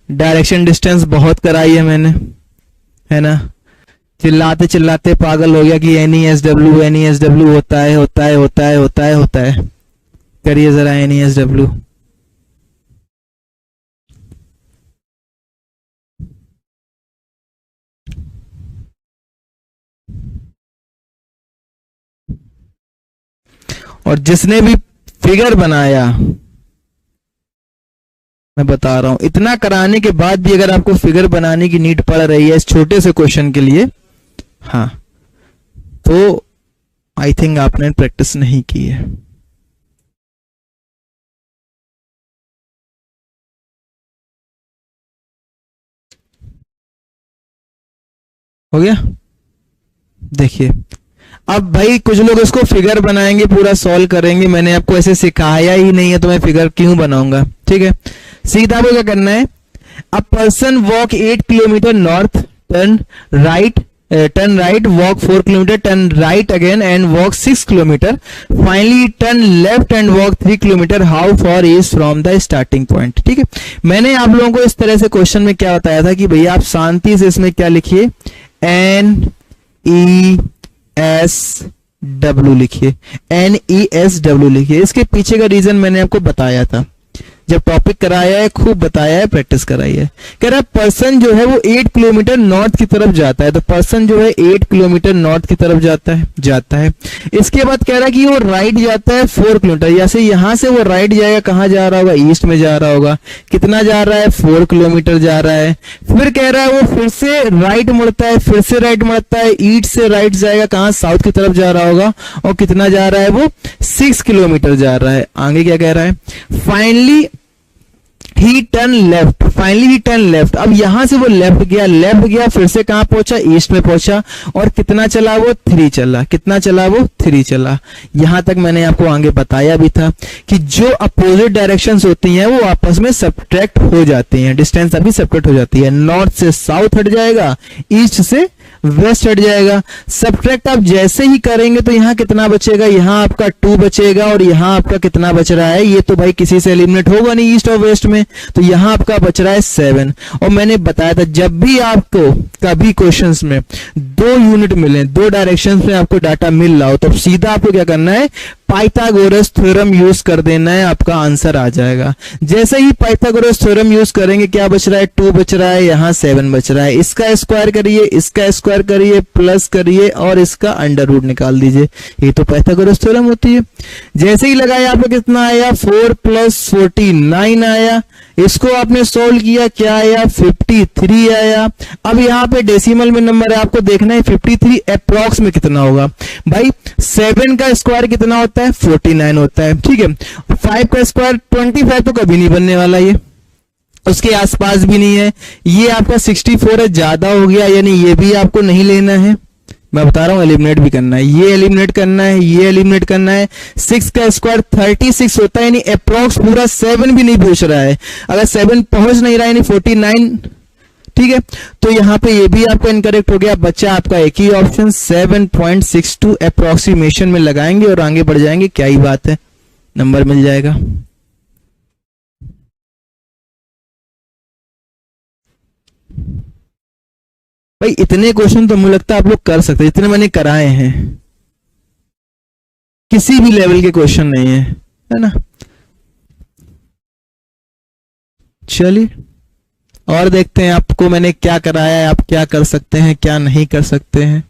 Direction distance बहुत कराई है मैंने, है ना। चिल्लाते चिल्लाते पागल हो गया कि NESW होता है होता है होता है होता है होता है। करिए जरा NESW। और जिसने भी फिगर बनाया, मैं बता रहा हूं, इतना कराने के बाद भी अगर आपको फिगर बनाने की नीड पड़ रही है इस छोटे से क्वेश्चन के लिए, हाँ, तो आई थिंक आपने प्रैक्टिस नहीं की है। हो गया। देखिए अब भाई कुछ लोग इसको फिगर बनाएंगे, पूरा सॉल्व करेंगे, मैंने आपको ऐसे सिखाया ही नहीं है तो मैं फिगर क्यों बनाऊंगा। ठीक है, सीधा आपको क्या करना है, a person walk 8 kilometre north, turn right, walk 4 kilometre, turn right again and walk 6 kilometre, finally turn left and walk 3 kilometre, how for is from the starting point. ठीक है, मैंने आप लोगों को इस तरह से क्वेश्चन में क्या बताया था कि भैया आप शांति से इसमें क्या लिखिए, NESW लिखिए, NESW लिखिए। इसके पीछे का रीजन मैंने आपको बताया था, जब टॉपिक कराया है, खूब बताया है, प्रैक्टिस कराई है। कह रहा है पर्सन जो है वो 8 किलोमीटर नॉर्थ की तरफ जाता है, तो पर्सन जो है 8 किलोमीटर नॉर्थ की तरफ जाता है। इसके बाद कह रहा है कि वो राइट जाता है 4 किलोमीटर, जैसे यहां से वो राइट जाएगा, कहां जा रहा होगा, ईस्ट में जा रहा होगा। कितना जा रहा है, 4 किलोमीटर जा रहा है। फिर कह रहा है वो फिर से राइट मुड़ता है, फिर से राइट मुड़ता है, ईस्ट से राइट जाएगा, कहां, साउथ की तरफ जा रहा होगा। और कितना जा रहा है, वो 6 किलोमीटर जा रहा है। आगे क्या कह रहा है, finally he turn left, finally he turn left. अब यहां से वो लेफ्ट गया, फिर से कहां पहुंचा, ईस्ट में पहुंचा। और कितना चला, वो 3 चला। कितना चला, वो 3 चला। यहां तक मैंने आपको आगे बताया भी था कि जो अपोजिट डायरेक्शंस होती हैं वो आपस में सब्ट्रैक्ट हो जाती हैं, डिस्टेंस अभी सब्ट्रैक्ट हो जाती है। नॉर्थ से साउथ हट जाएगा, ईस्ट से वेस्ट हट जाएगा। सब्ट्रैक्ट आप जैसे ही करेंगे तो यहां कितना बचेगा, यहां आपका 2 बचेगा, और यहां आपका कितना बच रहा है, ये तो भाई किसी से एलिमिनेट होगा नहीं ईस्ट और वेस्ट में, तो यहां आपका बच रहा है 7। और मैंने बताया था जब भी आपको कभी क्वेश्चंस में 2 यूनिट मिले, 2 डायरेक्शंस में आपको डाटा मिल रहा हो, तो सीधा आपको क्या करना है, पाइथागोरस थ्योरम यूज कर देना है, आपका आंसर आ जाएगा। जैसे ही पाइथागोरस थ्योरम यूज करेंगे, क्या बच रहा है, 2 बच रहा है, यहां 7 बच रहा है। इसका स्क्वायर करिए, इसका स्क्वायर करिए, प्लस करिए, और इसका अंडर रूट निकाल दीजिए। ये तो पाइथागोरस थ्योरम होती है। जैसे ही लगाया आपको कितना आया, 4 + 49 आया। इसको आपने सोल्व किया, क्या आया, 53 आया। अब यहाँ पे डेसिमल में नंबर है, आपको देखना है 53 अप्रॉक्स में कितना होगा। भाई 7 का स्क्वायर कितना होता है, 49 होता है। ठीक है, 5 का स्क्वायर 25 तो कभी नहीं बनने वाला, ये उसके आसपास भी नहीं है। ये आपका 64 है, ज्यादा हो गया, यानी ये भी आपको नहीं लेना है। मैं बता रहा हूं एलिमिनेट भी करना है, ये एलिमिनेट करना है, ये एलिमिनेट करना है। 6 का स्क्वायर 36 होता है, यानी अप्रॉक्स पूरा 7 भी नहीं पहुंच रहा है। अगर 7 पहुंच नहीं रहा है, यानी 49। ठीक है, तो यहां पे ये भी आपका इनकरेक्ट हो गया। बच्चा आपका एक ही ऑप्शन 7.62 अप्रोक्सीमेशन में लगाएंगे और आगे बढ़ जाएंगे, क्या ही बात है, नंबर मिल जाएगा। भाई इतने क्वेश्चन तो मुझे लगता है आप लोग कर सकते हैं, इतने मैंने कराए हैं, किसी भी लेवल के क्वेश्चन नहीं है ना। चलिए और देखते हैं आपको मैंने क्या कराया है, आप क्या कर सकते हैं, क्या नहीं कर सकते हैं।